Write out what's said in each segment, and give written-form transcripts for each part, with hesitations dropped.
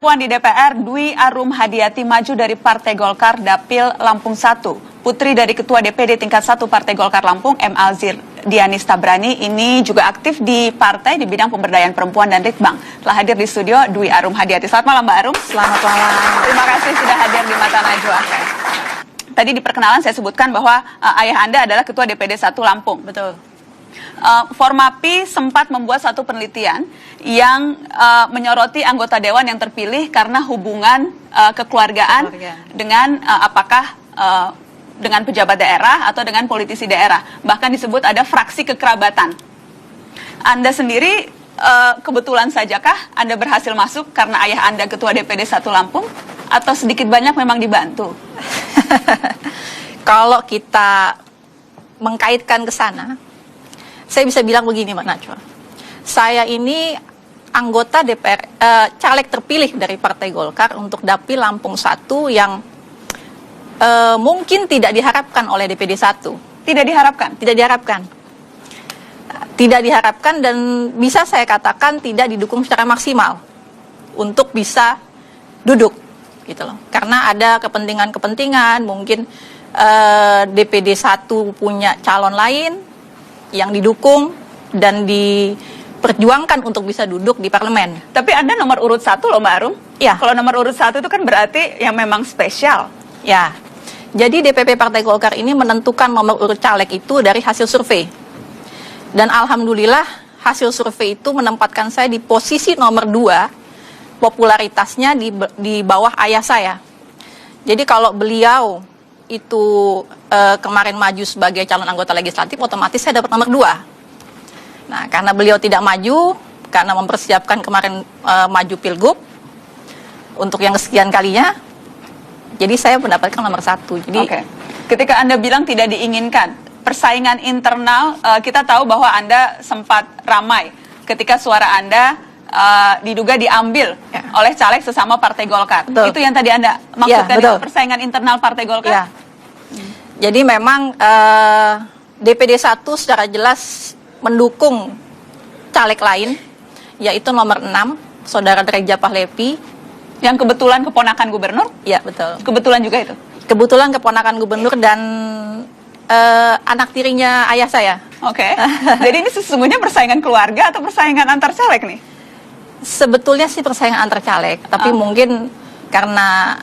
Puan di DPR, Dwi Arum Hadiati maju dari Partai Golkar Dapil Lampung 1. Putri dari Ketua DPD tingkat 1 Partai Golkar Lampung, M. Alzir Dianis Tabrani, ini juga aktif di partai di bidang pemberdayaan perempuan dan litbang. Telah hadir di studio Dwi Arum Hadiati. Selamat malam Mbak Arum. Selamat malam. Terima kasih sudah hadir di Mata Najwa. Tadi di perkenalan saya sebutkan bahwa ayah Anda adalah Ketua DPD 1 Lampung. Betul. Formapi sempat membuat satu penelitian yang menyoroti anggota dewan yang terpilih karena hubungan kekeluargaan dengan apakah dengan pejabat daerah atau dengan politisi daerah. Bahkan disebut ada fraksi kekerabatan. Anda sendiri kebetulan sajakah Anda berhasil masuk karena ayah Anda Ketua DPD 1 Lampung atau sedikit banyak memang dibantu? Kalau kita mengkaitkan ke sana, saya bisa bilang begini, Mbak Najwa. Saya ini anggota DPR, caleg terpilih dari Partai Golkar untuk Dapil Lampung 1 yang mungkin tidak diharapkan oleh DPD 1. Tidak diharapkan? Tidak diharapkan. Tidak diharapkan dan bisa saya katakan tidak didukung secara maksimal untuk bisa duduk, gitu loh. Karena ada kepentingan-kepentingan, mungkin DPD 1 punya calon lain yang didukung dan diperjuangkan untuk bisa duduk di parlemen. Tapi Anda nomor urut 1 loh Mbak Arum. Ya. Kalau nomor urut 1 itu kan berarti yang memang spesial. Ya. Jadi DPP Partai Golkar ini menentukan nomor urut caleg itu dari hasil survei. Dan alhamdulillah hasil survei itu menempatkan saya di posisi nomor 2, popularitasnya di bawah ayah saya. Jadi kalau beliau itu kemarin maju sebagai calon anggota legislatif, otomatis saya dapat nomor 2. Nah, karena beliau tidak maju, karena mempersiapkan kemarin maju pilgub untuk yang kesekian kalinya, jadi saya mendapatkan nomor 1. Jadi, ketika Anda bilang tidak diinginkan, persaingan internal, kita tahu bahwa Anda sempat ramai ketika suara Anda diduga diambil oleh caleg sesama Partai Golkar. Betul. Itu yang tadi Anda maksudkan, itu persaingan internal Partai Golkar? Ya. Jadi memang DPD 1 secara jelas mendukung caleg lain, yaitu nomor 6, Saudara Dreja Pahlevi. Yang kebetulan keponakan gubernur? Ya, betul. Kebetulan juga itu? Kebetulan keponakan gubernur dan anak tirinya ayah saya. Oke. Jadi ini sesungguhnya persaingan keluarga atau persaingan antar caleg nih? Sebetulnya sih persaingan antar caleg, tapi mungkin karena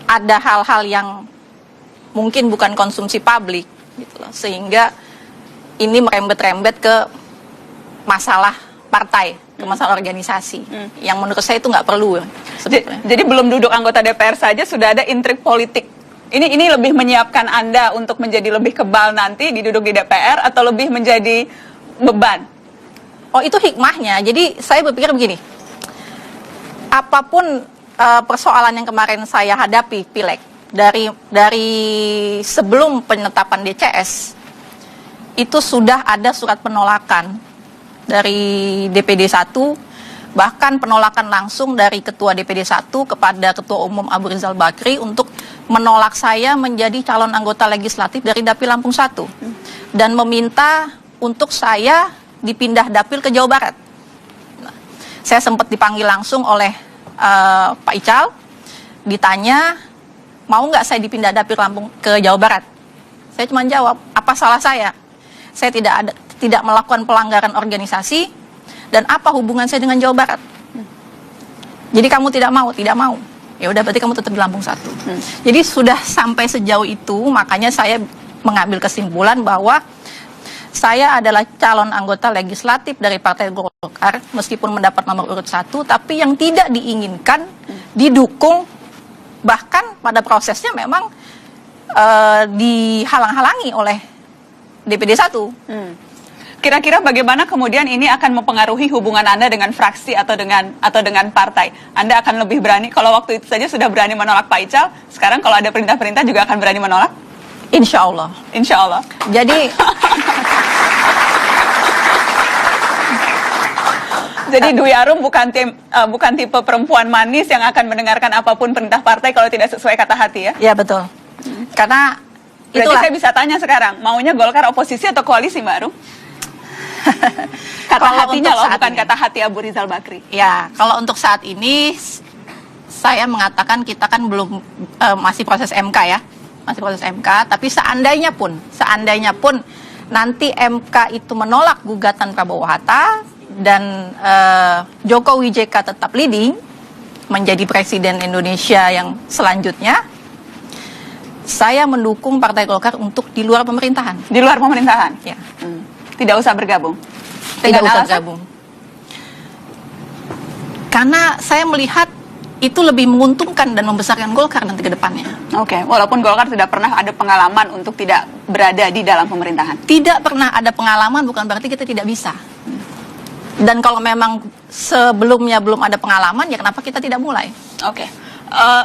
ada hal-hal yang mungkin bukan konsumsi publik, gitu loh, sehingga ini merembet-rembet ke masalah partai, ke masalah organisasi, yang menurut saya itu nggak perlu. Jadi belum duduk anggota DPR saja sudah ada intrik politik. Ini lebih menyiapkan Anda untuk menjadi lebih kebal nanti diduduk di DPR atau lebih menjadi beban? Oh, itu hikmahnya. Jadi saya berpikir begini, apapun persoalan yang kemarin saya hadapi pileg dari sebelum penetapan DCS itu sudah ada surat penolakan dari DPD 1, bahkan penolakan langsung dari Ketua DPD 1 kepada Ketua Umum Abu Rizal Bakri untuk menolak saya menjadi calon anggota legislatif dari Dapil Lampung 1 dan meminta untuk saya dipindah dapil ke Jawa Barat. Nah, saya sempat dipanggil langsung oleh Pak Ical, ditanya mau nggak saya dipindah dapil Lampung ke Jawa Barat. Saya cuma jawab, apa salah saya? Saya tidak melakukan pelanggaran organisasi dan apa hubungan saya dengan Jawa Barat? Jadi kamu tidak mau? Tidak mau. Ya udah, berarti kamu tetap di Lampung 1. Jadi sudah sampai sejauh itu, makanya saya mengambil kesimpulan bahwa saya adalah calon anggota legislatif dari Partai Golkar, meskipun mendapat nomor urut 1, tapi yang tidak diinginkan, didukung, bahkan pada prosesnya memang dihalang-halangi oleh DPD 1. Kira-kira bagaimana kemudian ini akan mempengaruhi hubungan Anda dengan fraksi atau dengan partai? Anda akan lebih berani, kalau waktu itu saja sudah berani menolak Pak Ical, sekarang kalau ada perintah-perintah juga akan berani menolak? Insya Allah. Insya Allah. Jadi Dwi Arum bukan tipe perempuan manis yang akan mendengarkan apapun perintah partai kalau tidak sesuai kata hati ya? Ya, betul. Karena berarti saya bisa tanya sekarang, maunya Golkar oposisi atau koalisi Mbak Arum? Kata Kalau hatinya untuk loh, saat bukan ini. kata hati Abu Rizal Bakri. Ya, kalau untuk saat ini saya mengatakan kita kan belum masih proses MK ya, masih proses MK. Tapi seandainya pun nanti MK itu menolak gugatan Prabowo Hatta dan Jokowi JK tetap leading menjadi presiden Indonesia yang selanjutnya, saya mendukung Partai Golkar untuk di luar pemerintahan. Di luar pemerintahan? Ya. Tidak usah bergabung? Tidak usah alasan? bergabung. Karena saya melihat itu lebih menguntungkan dan membesarkan Golkar nanti ke depannya. Oke, walaupun Golkar tidak pernah ada pengalaman untuk tidak berada di dalam pemerintahan. Tidak pernah ada pengalaman bukan berarti kita tidak bisa. Dan kalau memang sebelumnya belum ada pengalaman, ya kenapa kita tidak mulai? Oke,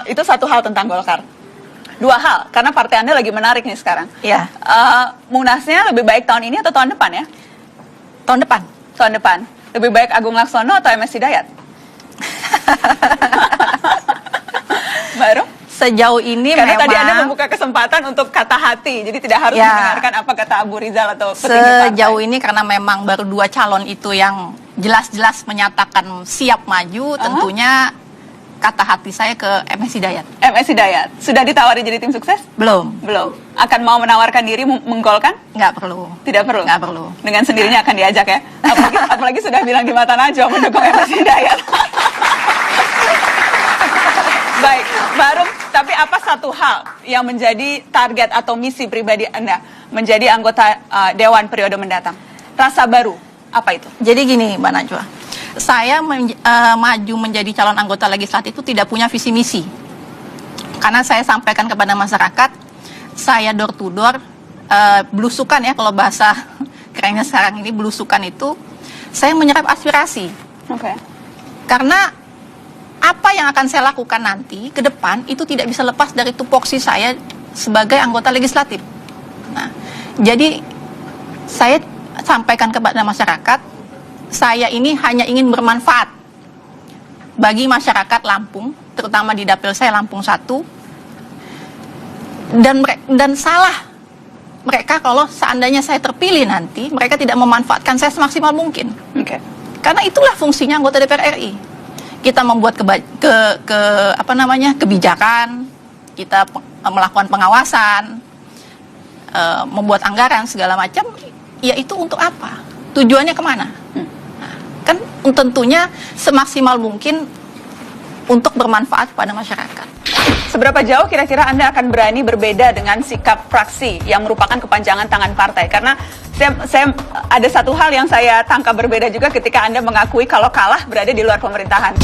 itu satu hal tentang Golkar. Dua hal, karena partai Anda lagi menarik nih sekarang. Ya, Munasnya lebih baik tahun ini atau tahun depan ya? tahun depan. Tahun depan. Lebih baik Agung Laksono atau MS Hidayat? Baru? Sejauh ini Karena memang tadi Anda membuka kesempatan untuk kata hati, jadi tidak harus Ya. mendengarkan apa kata Abu Rizal atau petinggi partai. sejauh ini karena memang baru 2 calon itu yang jelas-jelas menyatakan siap maju, tentunya kata hati saya ke MS Hidayat. MS Hidayat, sudah ditawari jadi tim sukses? Belum, Belum. Akan mau menawarkan diri menggolkan? nggak perlu. Tidak perlu? Nggak perlu. Dengan sendirinya akan diajak ya? Apalagi sudah bilang di mata Najwa mendukung MS Hidayat. Baik, Barum, tapi apa satu hal yang menjadi target atau misi pribadi Anda menjadi anggota Dewan periode mendatang? Rasa baru, apa itu? Jadi gini, Mbak Najwa, saya maju menjadi calon anggota legislatif itu tidak punya visi misi. Karena saya sampaikan kepada masyarakat, saya door to door, belusukan ya kalau bahasa kerennya sekarang ini, belusukan itu, saya menyerap aspirasi. Oke. Karena apa yang akan saya lakukan nanti ke depan itu tidak bisa lepas dari tupoksi saya sebagai anggota legislatif. Nah, jadi saya sampaikan kepada masyarakat, saya ini hanya ingin bermanfaat bagi masyarakat Lampung, terutama di dapil saya Lampung 1. Dan salah mereka kalau seandainya saya terpilih nanti, mereka tidak memanfaatkan saya semaksimal mungkin. Oke. Karena itulah fungsinya anggota DPR RI. Kita membuat kebijakan, kita melakukan pengawasan, membuat anggaran segala macam. Ya itu untuk apa? Tujuannya kemana? Nah, kan tentunya semaksimal mungkin untuk bermanfaat pada masyarakat. Seberapa jauh kira-kira Anda akan berani berbeda dengan sikap fraksi yang merupakan kepanjangan tangan partai? Karena saya ada satu hal yang saya tangkap berbeda juga ketika Anda mengakui kalau kalah berada di luar pemerintahan.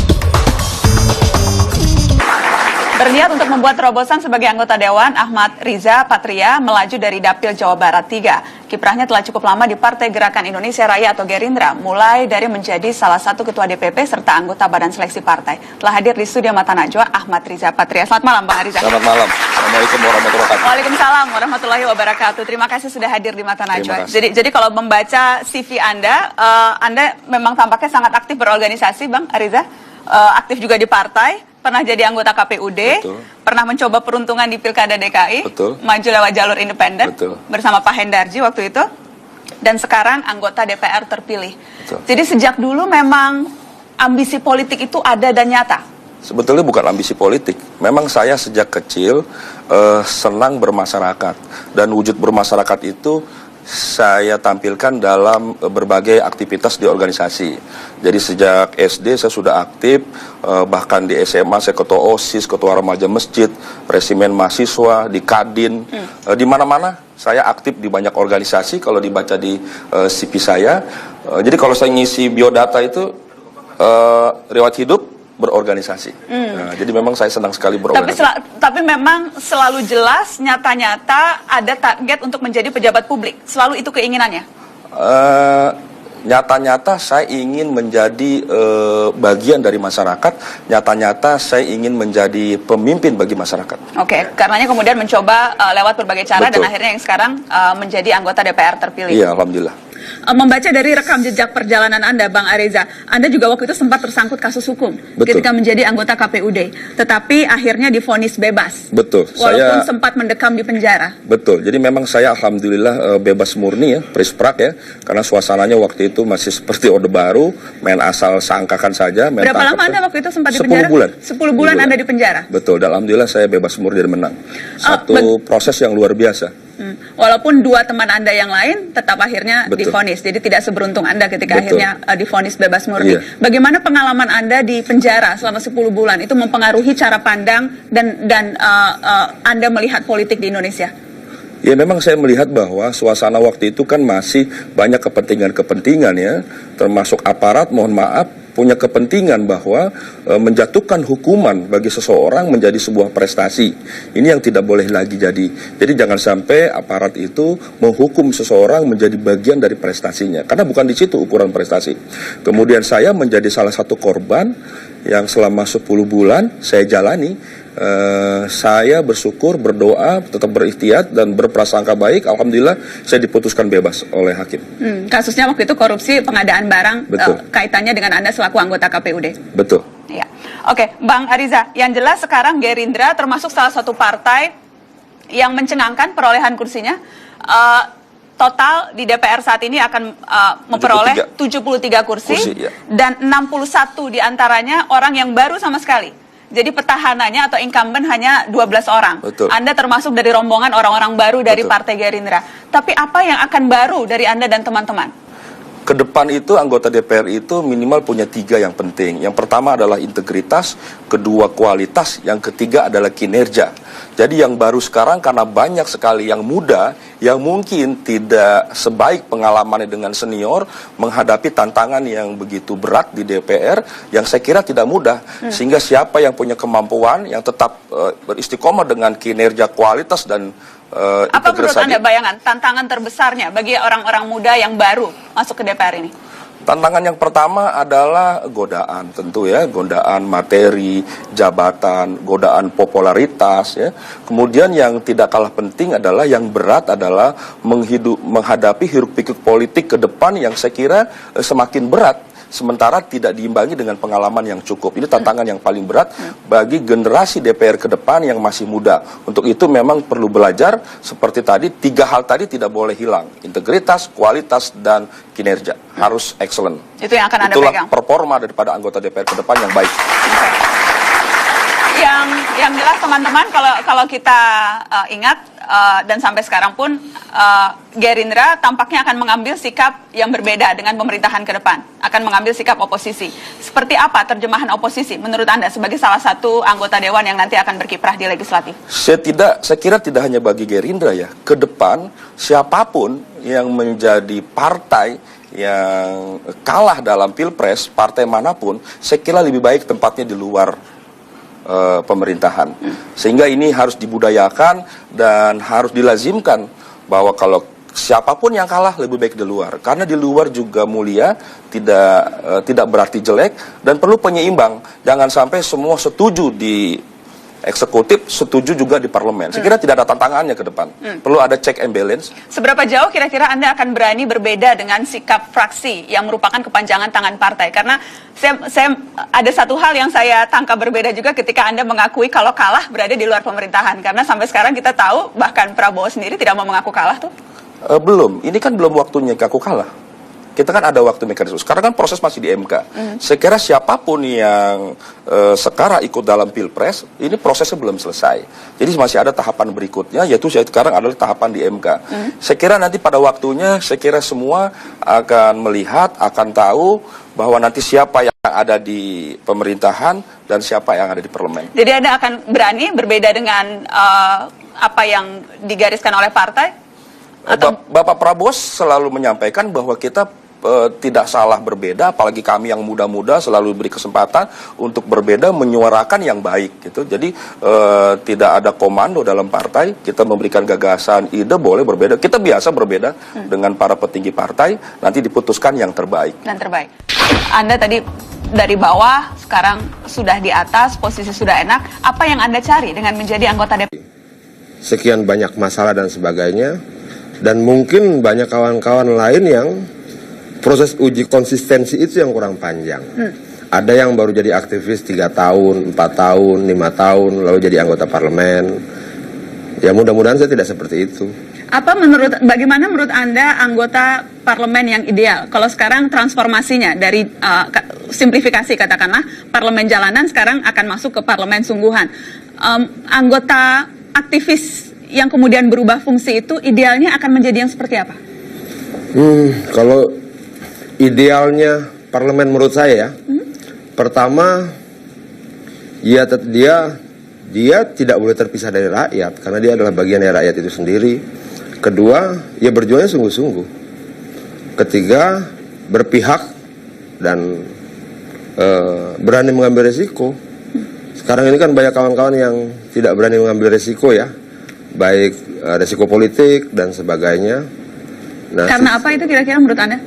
Berniat untuk membuat terobosan sebagai anggota Dewan, Ahmad Riza Patria melaju dari Dapil Jawa Barat 3. Kiprahnya telah cukup lama di Partai Gerakan Indonesia Raya atau Gerindra, mulai dari menjadi salah satu ketua DPP serta anggota Badan Seleksi Partai. Telah hadir di studio Mata Najwa, Ahmad Riza Patria. Selamat malam, Bang Riza. Selamat malam. Assalamualaikum warahmatullahi wabarakatuh. Waalaikumsalam warahmatullahi wabarakatuh. Terima kasih sudah hadir di Mata Najwa. Terima kasih. Jadi kalau membaca CV Anda memang tampaknya sangat aktif berorganisasi, Bang Riza. Aktif juga di partai. Pernah jadi anggota KPUD, Betul. pernah mencoba peruntungan di Pilkada DKI, Betul. maju lewat jalur independen Betul. bersama Pak Hendarji waktu itu, dan sekarang anggota DPR terpilih. Betul. Jadi sejak dulu memang ambisi politik itu ada dan nyata. Sebetulnya bukan ambisi politik. Memang saya sejak kecil senang bermasyarakat. Dan wujud bermasyarakat itu saya tampilkan dalam berbagai aktivitas di organisasi. Jadi sejak SD saya sudah aktif, bahkan di SMA saya ketua OSIS, ketua remaja masjid, resimen mahasiswa, di Kadin, di mana-mana saya aktif di banyak organisasi. Kalau dibaca di CV saya, jadi kalau saya ngisi biodata itu riwayat hidup berorganisasi. Nah, jadi memang saya senang sekali berorganisasi. Tapi memang selalu jelas, nyata-nyata ada target untuk menjadi pejabat publik. Selalu itu keinginannya? Nyata-nyata saya ingin menjadi bagian dari masyarakat. Nyata-nyata saya ingin menjadi pemimpin bagi masyarakat. Oke, karenanya kemudian mencoba lewat berbagai cara. Betul. Dan akhirnya yang sekarang menjadi anggota DPR terpilih. Iya, alhamdulillah. Membaca dari rekam jejak perjalanan Anda, Bang Areza, Anda juga waktu itu sempat tersangkut kasus hukum. Betul. Ketika menjadi anggota KPUD, tetapi akhirnya divonis bebas. Betul. Walaupun sempat mendekam di penjara. Betul. Jadi memang saya alhamdulillah bebas murni ya, prisprak ya, karena suasananya waktu itu masih seperti Orde Baru, main asal sangkakan saja. Main Berapa lama Anda waktu itu sempat di penjara? 10 bulan. 10 bulan Anda di penjara? Betul. Dan alhamdulillah saya bebas murni dan menang. Satu proses yang luar biasa. Walaupun dua teman Anda yang lain tetap akhirnya Betul. divonis. Jadi tidak seberuntung Anda ketika Betul. akhirnya divonis bebas murni. Iya. Bagaimana pengalaman Anda di penjara selama 10 bulan itu mempengaruhi cara pandang dan Anda melihat politik di Indonesia? Ya memang saya melihat bahwa suasana waktu itu kan masih banyak kepentingan-kepentingan ya, termasuk aparat, mohon maaf, punya kepentingan bahwa menjatuhkan hukuman bagi seseorang menjadi sebuah prestasi. Ini yang tidak boleh lagi jadi. Jadi jangan sampai aparat itu menghukum seseorang menjadi bagian dari prestasinya, karena bukan di situ ukuran prestasi. Kemudian saya menjadi salah satu korban yang selama 10 bulan saya jalani. Saya bersyukur, berdoa, tetap berikhtiar dan berprasangka baik. Alhamdulillah saya diputuskan bebas oleh hakim. Kasusnya waktu itu korupsi pengadaan barang, kaitannya dengan Anda selaku anggota KPUD. Betul. Ya. Oke, Bang Ariza, yang jelas sekarang Gerindra termasuk salah satu partai yang mencengangkan perolehan kursinya. Total di DPR saat ini akan memperoleh 73 kursi ya. Dan 61 diantaranya orang yang baru sama sekali. Jadi petahananya atau incumbent hanya 12 orang. Betul. Anda termasuk dari rombongan orang-orang baru dari Partai Gerindra. Tapi apa yang akan baru dari Anda dan teman-teman? Ke depan itu anggota DPR itu minimal punya 3 yang penting. Yang pertama adalah integritas, kedua kualitas, yang ketiga adalah kinerja. Jadi yang baru sekarang karena banyak sekali yang muda yang mungkin tidak sebaik pengalamannya dengan senior menghadapi tantangan yang begitu berat di DPR yang saya kira tidak mudah. Sehingga siapa yang punya kemampuan yang tetap beristiqomah dengan kinerja, kualitas dan apa menurut Anda bayangan tantangan terbesarnya bagi orang-orang muda yang baru masuk ke DPR ini? Tantangan yang pertama adalah godaan, tentu ya, godaan materi, jabatan, godaan popularitas ya. Kemudian yang tidak kalah penting adalah yang berat adalah menghadapi hiruk-pikuk politik ke depan yang saya kira semakin berat. Sementara tidak diimbangi dengan pengalaman yang cukup. Ini tantangan yang paling berat bagi generasi DPR ke depan yang masih muda. Untuk itu memang perlu belajar seperti tadi, 3 hal tadi tidak boleh hilang. Integritas, kualitas, dan kinerja. Harus excellent. Itu yang akan Anda Itulah pegang. performa daripada anggota DPR ke depan yang baik. Yang jelas teman-teman, kalau kita ingat dan sampai sekarang pun Gerindra tampaknya akan mengambil sikap yang berbeda dengan pemerintahan ke depan, akan mengambil sikap oposisi. Seperti apa terjemahan oposisi menurut Anda sebagai salah satu anggota dewan yang nanti akan berkiprah di legislatif? Saya kira tidak hanya bagi Gerindra ya, ke depan siapapun yang menjadi partai yang kalah dalam pilpres, partai manapun, saya kira lebih baik tempatnya di luar pemerintahan. Sehingga ini harus dibudayakan dan harus dilazimkan bahwa kalau siapapun yang kalah lebih baik di luar, karena di luar juga mulia, tidak berarti jelek dan perlu penyeimbang. Jangan sampai semua setuju di eksekutif, setuju juga di parlemen. Saya kira tidak ada tantangannya ke depan. Perlu ada check and balance. Seberapa jauh kira-kira Anda akan berani berbeda dengan sikap fraksi yang merupakan kepanjangan tangan partai? Karena saya ada satu hal yang saya tangkap berbeda juga ketika Anda mengakui kalau kalah berada di luar pemerintahan. Karena sampai sekarang kita tahu bahkan Prabowo sendiri tidak mau mengaku kalah tuh. Belum. Ini kan belum waktunya aku kalah. Kita kan ada waktu mekanisme. Sekarang kan proses masih di MK. Saya kira siapapun yang sekarang ikut dalam pilpres, ini prosesnya belum selesai. Jadi masih ada tahapan berikutnya, yaitu sekarang adalah tahapan di MK. Saya kira nanti pada waktunya, saya kira semua akan melihat, akan tahu bahwa nanti siapa yang ada di pemerintahan dan siapa yang ada di parlemen. Jadi Anda akan berani berbeda dengan apa yang digariskan oleh partai? Atau Bapak Prabowo selalu menyampaikan bahwa kita tidak salah berbeda, apalagi kami yang muda-muda selalu beri kesempatan untuk berbeda, menyuarakan yang baik gitu. Jadi tidak ada komando dalam partai, kita memberikan gagasan, ide, boleh berbeda. Kita biasa berbeda dengan para petinggi partai, nanti diputuskan yang terbaik. Dan terbaik. Anda tadi dari bawah, sekarang sudah di atas, posisi sudah enak. Apa yang Anda cari dengan menjadi anggota DPR? Sekian banyak masalah dan sebagainya, dan mungkin banyak kawan-kawan lain yang proses uji konsistensi itu yang kurang panjang. Ada yang baru jadi aktivis 3 tahun, 4 tahun, 5 tahun, lalu jadi anggota parlemen. Ya mudah-mudahan saya tidak seperti itu. Bagaimana menurut Anda anggota parlemen yang ideal? Kalau sekarang transformasinya dari simplifikasi katakanlah parlemen jalanan sekarang akan masuk ke parlemen sungguhan. Anggota aktivis yang kemudian berubah fungsi itu idealnya akan menjadi yang seperti apa? Kalau idealnya parlemen menurut saya ya, pertama dia tidak boleh terpisah dari rakyat karena dia adalah bagian dari rakyat itu sendiri. Kedua, ya berjuangnya sungguh-sungguh. Ketiga, berpihak dan berani mengambil resiko. Sekarang ini kan banyak kawan-kawan yang tidak berani mengambil resiko ya, baik resiko politik dan sebagainya. Nah, karena apa itu kira-kira menurut Anda?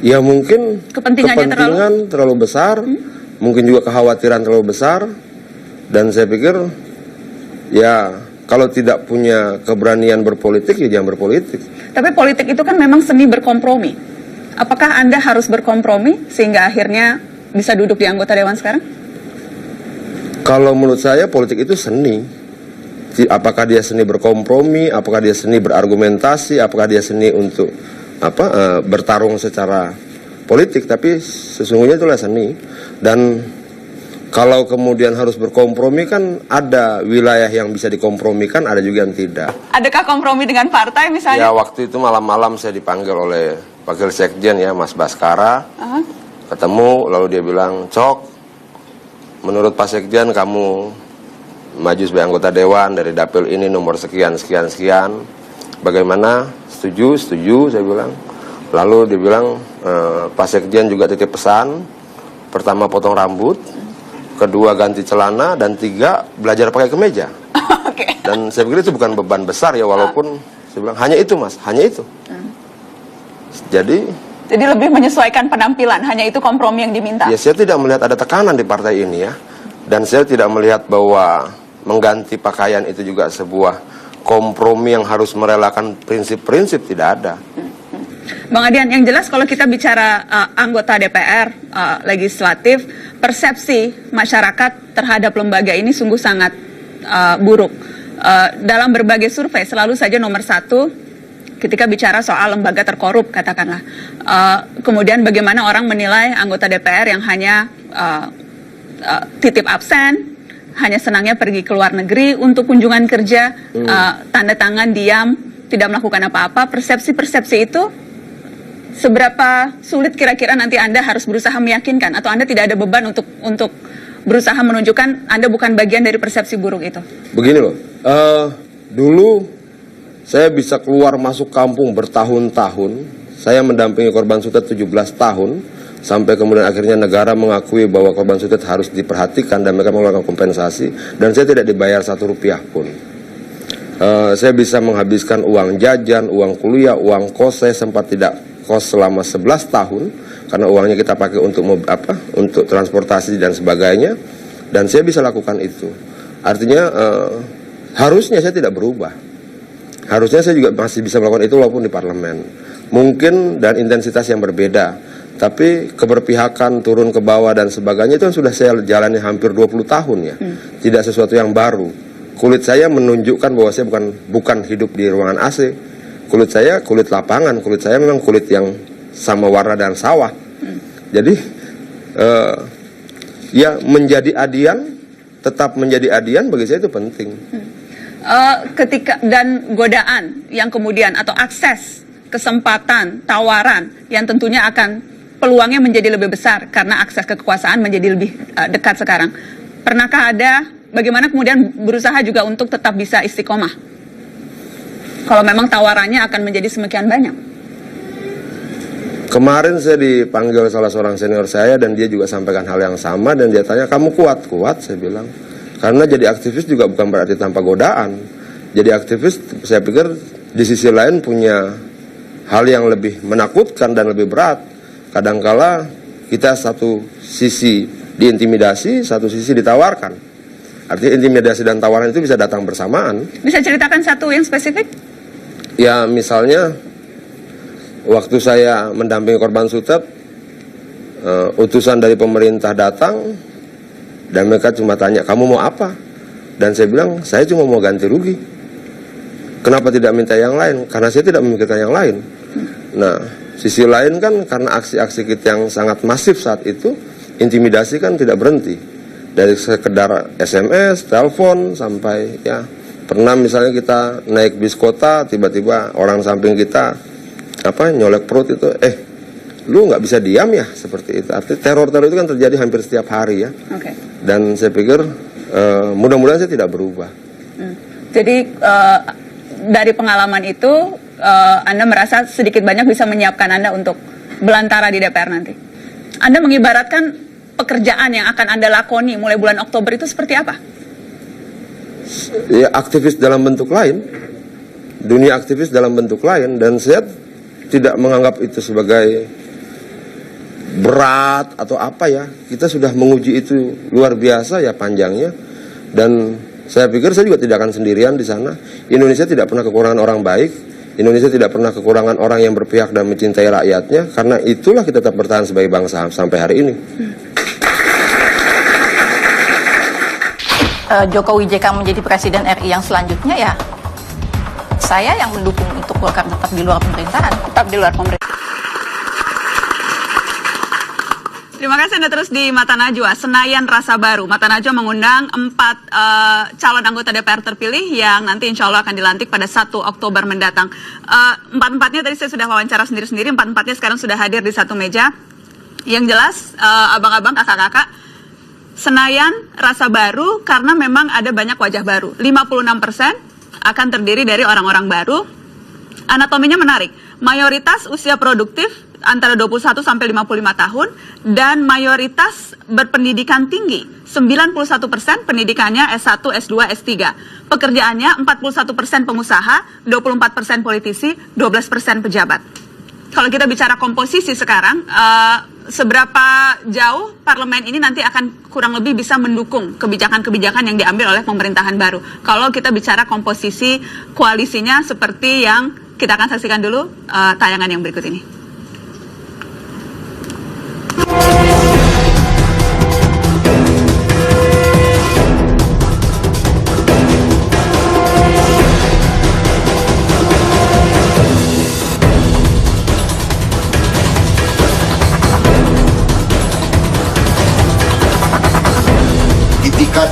Ya mungkin kepentingan terlalu besar, mungkin juga kekhawatiran terlalu besar, dan saya pikir ya kalau tidak punya keberanian berpolitik ya jangan berpolitik. Tapi politik itu kan memang seni berkompromi. Apakah Anda harus berkompromi sehingga akhirnya bisa duduk di anggota dewan sekarang? Kalau menurut saya politik itu seni. Apakah dia seni berkompromi, apakah dia seni berargumentasi, apakah dia seni untuk bertarung secara politik, tapi sesungguhnya itulah seni. Dan kalau kemudian harus berkompromi kan ada wilayah yang bisa dikompromikan, ada juga yang tidak. Adakah kompromi dengan partai misalnya? Ya waktu itu malam-malam saya dipanggil oleh Wakil Sekjen ya Mas Baskara, ketemu lalu dia bilang, "Cok, menurut Pak Sekjen kamu maju sebagai anggota dewan dari dapil ini nomor sekian sekian sekian, bagaimana? Setuju? Setuju," saya bilang. Lalu dia bilang, Pak Sekjen juga titip pesan, pertama potong rambut, kedua ganti celana, dan 3 belajar pakai kemeja. Okay. Dan saya pikir itu bukan beban besar ya, walaupun saya bilang hanya itu Mas, hanya itu. Jadi lebih menyesuaikan penampilan, hanya itu kompromi yang diminta. Ya saya tidak melihat ada tekanan di partai ini ya, dan saya tidak melihat bahwa mengganti pakaian itu juga sebuah kompromi yang harus merelakan prinsip-prinsip, tidak ada. Bang Adian, yang jelas kalau kita bicara anggota DPR, legislatif, persepsi masyarakat terhadap lembaga ini sungguh sangat buruk. Dalam berbagai survei selalu saja nomor 1 ketika bicara soal lembaga terkorup katakanlah. Kemudian bagaimana orang menilai anggota DPR yang hanya titip absen, hanya senangnya pergi ke luar negeri untuk kunjungan kerja, tanda tangan diam, tidak melakukan apa-apa. Persepsi-persepsi itu seberapa sulit kira-kira nanti Anda harus berusaha meyakinkan, atau Anda tidak ada beban untuk berusaha menunjukkan Anda bukan bagian dari persepsi buruk itu? Begini loh, dulu saya bisa keluar masuk kampung bertahun-tahun. Saya mendampingi korban sutet 17 tahun, sampai kemudian akhirnya negara mengakui bahwa korban sutet harus diperhatikan dan mereka mengeluarkan kompensasi, dan saya tidak dibayar 1 rupiah pun. Saya bisa menghabiskan uang jajan, uang kuliah, uang kos. Saya sempat tidak kos selama 11 tahun karena uangnya kita pakai untuk untuk transportasi dan sebagainya, dan saya bisa lakukan itu. Artinya harusnya saya tidak berubah. Harusnya saya juga masih bisa melakukan itu walaupun di parlemen. Mungkin dan intensitas yang berbeda, tapi keberpihakan turun ke bawah dan sebagainya itu sudah saya jalani hampir 20 tahun ya. Tidak sesuatu yang baru. Kulit saya menunjukkan bahwa saya bukan hidup di ruangan AC. Kulit saya kulit lapangan, kulit saya memang kulit yang sama warna dan sawah. Jadi ya menjadi adian, tetap menjadi adian bagi saya itu penting. Ketika dan godaan yang kemudian atau akses, kesempatan, tawaran yang tentunya akan peluangnya menjadi lebih besar karena akses kekuasaan menjadi lebih dekat sekarang. Pernahkah ada bagaimana kemudian berusaha juga untuk tetap bisa istiqomah kalau memang tawarannya akan menjadi semakin banyak? Kemarin saya dipanggil salah seorang senior saya dan dia juga sampaikan hal yang sama, dan dia tanya, "Kamu kuat?" "Kuat," saya bilang. Karena jadi aktivis juga bukan berarti tanpa godaan. Jadi aktivis saya pikir di sisi lain punya hal yang lebih menakutkan dan lebih berat. Kadangkala kita satu sisi diintimidasi, satu sisi ditawarkan. Artinya intimidasi dan tawaran itu bisa datang bersamaan. Bisa ceritakan satu yang spesifik? Ya misalnya waktu saya mendampingi korban Sutet, utusan dari pemerintah datang dan mereka cuma tanya, kamu mau apa? Dan saya bilang, saya cuma mau ganti rugi. Kenapa tidak minta yang lain? Karena saya tidak memikirkan yang lain. Nah, sisi lain kan karena aksi-aksi kita yang sangat masif saat itu, intimidasi kan tidak berhenti. Dari sekedar SMS, telepon, sampai ya pernah misalnya kita naik bis kota, tiba-tiba orang samping kita nyolek perut itu, lu nggak bisa diam ya, seperti itu. Artinya teror-teror itu kan terjadi hampir setiap hari ya. Oke. Dan saya pikir mudah-mudahan saya tidak berubah. Jadi dari pengalaman itu Anda merasa sedikit banyak bisa menyiapkan Anda untuk belantara di DPR nanti. Anda mengibaratkan pekerjaan yang akan Anda lakoni mulai bulan Oktober itu seperti apa? Ya, aktivis dalam bentuk lain, dunia aktivis dalam bentuk lain, dan saya tidak menganggap itu sebagai berat atau apa ya. Kita sudah menguji itu luar biasa ya panjangnya, dan saya pikir saya juga tidak akan sendirian di sana. Indonesia tidak pernah kekurangan orang baik, Indonesia tidak pernah kekurangan orang yang berpihak dan mencintai rakyatnya. Karena itulah kita tetap bertahan sebagai bangsa sampai hari ini. Jokowi JK menjadi presiden RI yang selanjutnya, ya saya yang mendukung untuk Golkar tetap di luar pemerintahan. Tetap di luar pemerintahan. Terima kasih Anda terus di Mata Najwa. Senayan Rasa Baru. Mata Najwa mengundang 4 calon anggota DPR terpilih yang nanti insya Allah akan dilantik pada 1 Oktober mendatang. 4-4-nya tadi saya sudah wawancara sendiri-sendiri. 4-4-nya sekarang sudah hadir di satu meja. Yang jelas, abang-abang, kakak-kakak, Senayan Rasa Baru karena memang ada banyak wajah baru. 56% akan terdiri dari orang-orang baru. Anatominya menarik. Mayoritas usia produktif antara 21 sampai 55 tahun dan mayoritas berpendidikan tinggi. 91% pendidikannya S1, S2, S3. Pekerjaannya 41% pengusaha, 24% politisi, 12% pejabat. Kalau kita bicara komposisi sekarang, seberapa jauh parlemen ini nanti akan kurang lebih bisa mendukung kebijakan-kebijakan yang diambil oleh pemerintahan baru. Kalau kita bicara komposisi koalisinya seperti yang kita akan saksikan dulu tayangan yang berikut ini. Itikat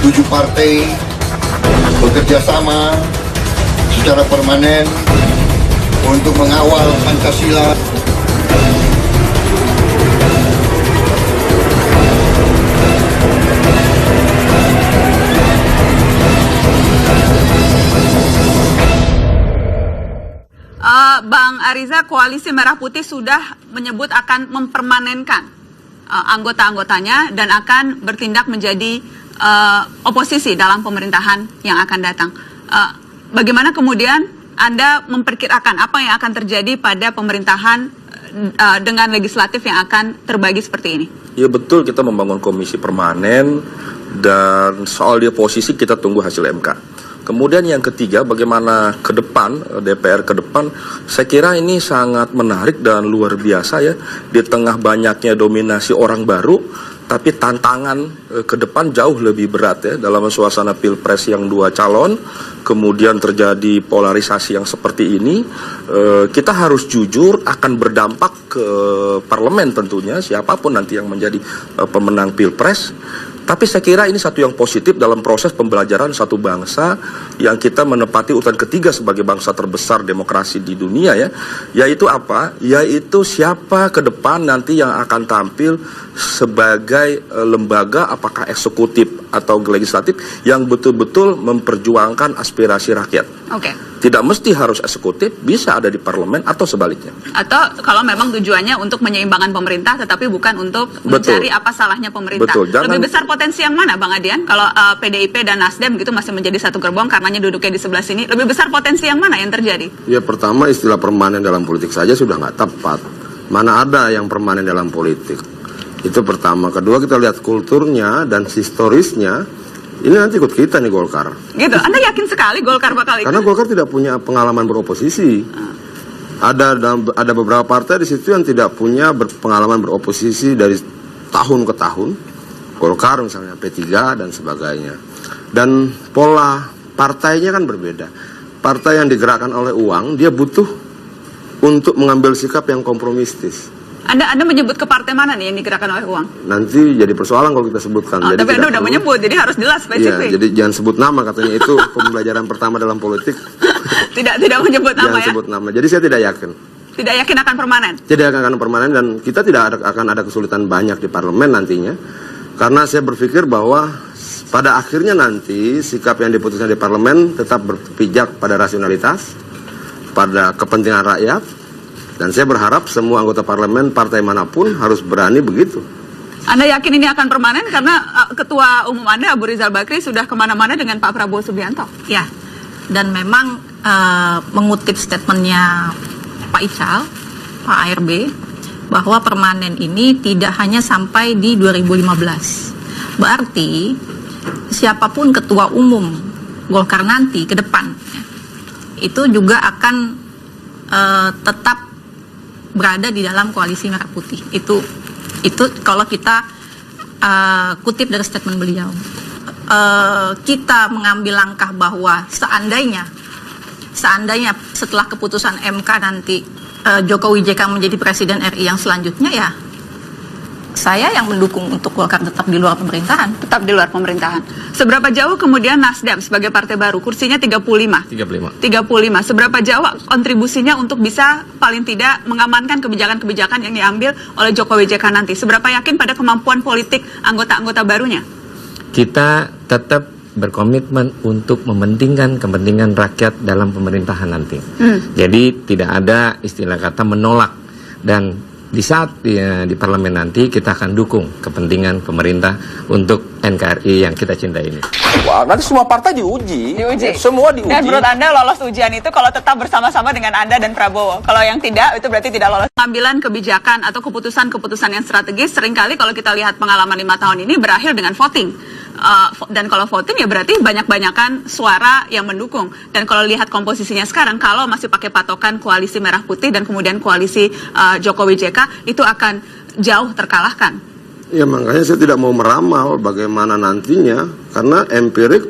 7 partai bekerja sama secara permanen untuk mengawal Pancasila. Bang Ariza, Koalisi Merah Putih sudah menyebut akan mempermanenkan anggota-anggotanya dan akan bertindak menjadi oposisi dalam pemerintahan yang akan datang. Bagaimana kemudian Anda memperkirakan apa yang akan terjadi pada pemerintahan dengan legislatif yang akan terbagi seperti ini? Ya betul, kita membangun komisi permanen dan soal dia posisi kita tunggu hasil MK. Kemudian yang ketiga, bagaimana ke depan, DPR ke depan, saya kira ini sangat menarik dan luar biasa ya. Di tengah banyaknya dominasi orang baru, tapi tantangan ke depan jauh lebih berat ya. Dalam suasana pilpres yang 2 calon, kemudian terjadi polarisasi yang seperti ini, kita harus jujur akan berdampak ke parlemen tentunya, siapapun nanti yang menjadi pemenang pilpres. Tapi saya kira ini satu yang positif dalam proses pembelajaran satu bangsa yang kita menepati urutan ketiga sebagai bangsa terbesar demokrasi di dunia ya. Yaitu apa? Yaitu siapa ke depan nanti yang akan tampil sebagai lembaga apakah eksekutif atau legislatif yang betul-betul memperjuangkan aspirasi rakyat. Oke. Tidak mesti harus eksekutif, bisa ada di parlemen atau sebaliknya. Atau kalau memang tujuannya untuk menyeimbangkan pemerintah tetapi bukan untuk mencari apa salahnya pemerintah. Betul. Lebih besar potensi yang mana Bang Adian? Kalau PDIP dan Nasdem gitu masih menjadi satu gerbong karenanya duduknya di sebelah sini. Lebih besar potensi yang mana yang terjadi? Ya pertama, istilah permanen dalam politik saja sudah nggak tepat. Mana ada yang permanen dalam politik? Itu pertama. Kedua, kita lihat kulturnya dan historisnya. Ini nanti ikut kita nih Golkar. Gitu. Anda yakin sekali Golkar bakal ikut? Karena Golkar tidak punya pengalaman beroposisi. Ada beberapa partai di situ yang tidak punya pengalaman beroposisi dari tahun ke tahun. Golkar misalnya, P3 dan sebagainya. Dan pola partainya kan berbeda. Partai yang digerakkan oleh uang, dia butuh untuk mengambil sikap yang kompromistis. Anda menyebut ke partai mana nih yang digerakkan oleh uang? Nanti jadi persoalan kalau kita sebutkan. Tapi Anda udah menyebut, jadi harus jelas spesifik. Iya, jadi jangan sebut nama, katanya itu pembelajaran pertama dalam politik. Tidak menyebut nama Jangan ya? sebut nama. Jadi saya tidak yakin. Tidak yakin akan permanen? Tidak akan permanen, dan kita tidak akan ada kesulitan banyak di parlemen nantinya. Karena saya berpikir bahwa pada akhirnya nanti sikap yang diputuskan di parlemen tetap berpijak pada rasionalitas, pada kepentingan rakyat. Dan saya berharap semua anggota parlemen partai manapun harus berani begitu. Anda yakin ini akan permanen karena Ketua Umum Anda, Abu Rizal Bakri, sudah kemana-mana dengan Pak Prabowo Subianto? Ya, dan memang mengutip statementnya Pak Ical, Pak ARB, bahwa permanen ini tidak hanya sampai di 2015. Berarti siapapun Ketua Umum Golkar nanti ke depan, itu juga akan tetap berada di dalam koalisi Merah Putih. Itu kalau kita kutip dari statement beliau. Kita mengambil langkah bahwa seandainya setelah keputusan MK nanti Jokowi JK menjadi Presiden RI yang selanjutnya, ya saya yang mendukung untuk Golkar tetap di luar pemerintahan. Tetap di luar pemerintahan. Seberapa jauh kemudian Nasdem sebagai partai baru, kursinya 35. Seberapa jauh kontribusinya untuk bisa paling tidak mengamankan kebijakan-kebijakan yang diambil oleh Jokowi JK nanti? Seberapa yakin pada kemampuan politik anggota-anggota barunya? Kita tetap berkomitmen untuk mementingkan kepentingan rakyat dalam pemerintahan nanti. Jadi tidak ada istilah kata menolak, dan di saat di parlemen nanti kita akan dukung kepentingan pemerintah untuk NKRI yang kita cintai ini. Wah, nanti semua partai diuji. Semua diuji. Dan menurut Anda lolos ujian itu kalau tetap bersama-sama dengan Anda dan Prabowo. Kalau yang tidak, itu berarti tidak lolos. Pengambilan kebijakan atau keputusan-keputusan yang strategis seringkali kalau kita lihat pengalaman 5 tahun ini berakhir dengan voting. Dan kalau voting ya berarti banyak-banyakan suara yang mendukung. Dan kalau lihat komposisinya sekarang, kalau masih pakai patokan koalisi Merah Putih dan kemudian koalisi Jokowi JK, itu akan jauh terkalahkan. Ya, makanya saya tidak mau meramal bagaimana nantinya, karena empirik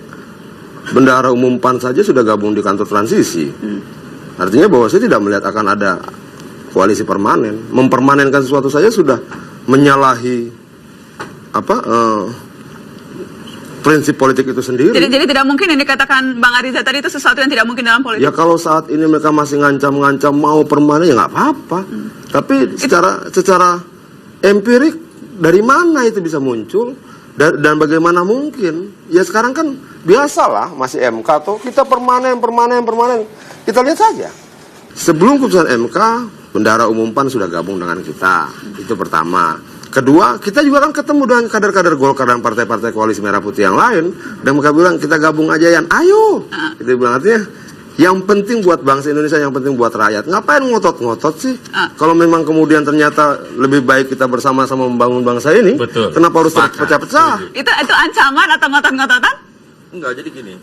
Bendahara Umum PAN saja sudah gabung di kantor transisi. Artinya bahwa saya tidak melihat akan ada koalisi permanen. Mempermanenkan sesuatu saja sudah menyalahi prinsip politik itu sendiri. Jadi tidak mungkin yang dikatakan Bang Ariza tadi itu sesuatu yang tidak mungkin dalam politik. Ya kalau saat ini mereka masih ngancam-ngancam mau permanen, ya nggak apa-apa. Tapi secara empirik dari mana itu bisa muncul dan bagaimana mungkin? Ya sekarang kan biasalah masih MK tuh, kita permanen. Kita lihat saja. Sebelum keputusan MK, Bendahara Umum PAN sudah gabung dengan kita. Itu pertama. Kedua, kita juga kan ketemu dengan kader-kader Golkar dan partai-partai koalisi Merah Putih yang lain, dan mereka bilang kita gabung aja, Yan, ayo. Itu bilang, artinya yang penting buat bangsa Indonesia, yang penting buat rakyat. Ngapain ngotot-ngotot sih? Kalau memang kemudian ternyata lebih baik kita bersama-sama membangun bangsa ini, betul, kenapa harus terpecah-pecah? Itu ancaman atau ngotot-ngototan? Enggak, jadi gini.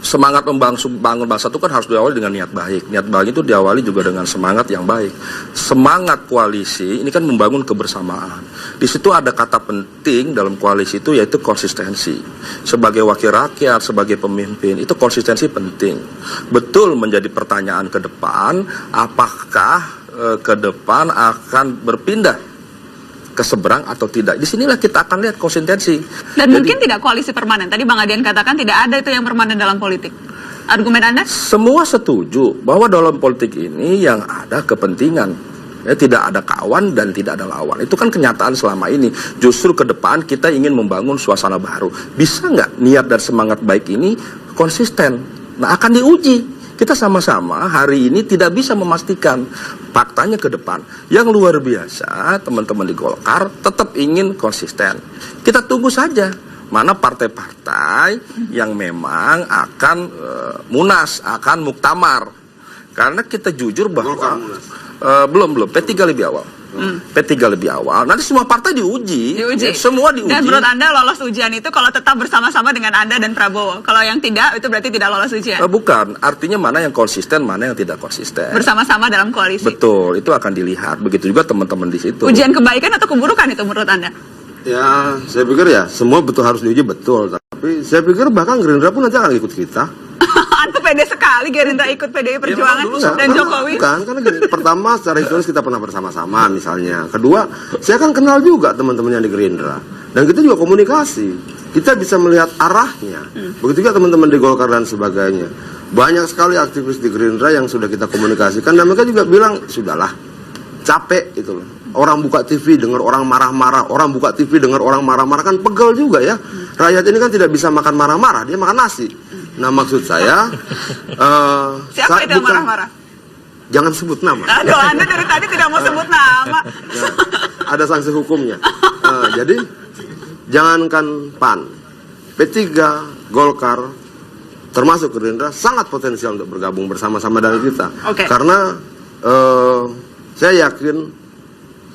Semangat membangun bangsa itu kan harus diawali dengan niat baik. Niat baik itu diawali juga dengan semangat yang baik. Semangat koalisi ini kan membangun kebersamaan. Di situ ada kata penting dalam koalisi itu, yaitu konsistensi. Sebagai wakil rakyat, sebagai pemimpin, itu konsistensi penting. Betul menjadi pertanyaan ke depan, apakah ke depan akan berpindah ke seberang atau tidak. Disinilah kita akan lihat konsistensi. Dan mungkin tidak koalisi permanen. Tadi Bang Adian katakan tidak ada itu yang permanen dalam politik. Argumen Anda? Semua setuju bahwa dalam politik ini yang ada kepentingan. Ya, tidak ada kawan dan tidak ada lawan. Itu kan kenyataan selama ini. Justru ke depan kita ingin membangun suasana baru. Bisa nggak niat dan semangat baik ini konsisten? Nah, akan diuji. Kita sama-sama hari ini tidak bisa memastikan. Faktanya ke depan yang luar biasa, teman-teman di Golkar tetap ingin konsisten. Kita tunggu saja mana partai-partai yang memang akan munas, akan muktamar. Karena kita jujur bahwa belum P3 lebih awal. P3 lebih awal. Nanti semua partai diuji. Ya, semua diuji. Dan menurut Anda lolos ujian itu kalau tetap bersama-sama dengan Anda dan Prabowo. Kalau yang tidak, itu berarti tidak lolos ujian. Bukan, artinya mana yang konsisten, mana yang tidak konsisten. Bersama-sama dalam koalisi. Betul, itu akan dilihat. Begitu juga teman-teman di situ. Ujian kebaikan atau keburukan itu menurut Anda? Ya, saya pikir ya semua betul harus diuji betul. Tapi saya pikir bahkan Gerindra pun nanti akan ikut kita. Anda pede sekali Gerindra ikut PDI Perjuangan dan Jokowi. Bukan, karena gini, pertama secara historis kita pernah bersama-sama misalnya. Kedua, saya kan kenal juga teman-teman yang di Gerindra. Dan kita juga komunikasi. Kita bisa melihat arahnya. Begitu juga teman-teman di Golkar dan sebagainya. Banyak sekali aktivis di Gerindra yang sudah kita komunikasikan. Dan mereka juga bilang, sudahlah, capek gitu loh. Orang buka TV dengar orang marah-marah, orang buka TV dengar orang marah-marah, kan pegel juga ya. Rakyat ini kan tidak bisa makan marah-marah, dia makan nasi. Nah maksud saya siapa itu yang marah-marah? Jangan sebut nama. Aduh, Anda dari tadi tidak mau sebut nama. Nah, ada sanksi hukumnya. Jadi jangankan PAN, P3, Golkar, termasuk Gerindra sangat potensial untuk bergabung bersama-sama dengan kita. Karena saya yakin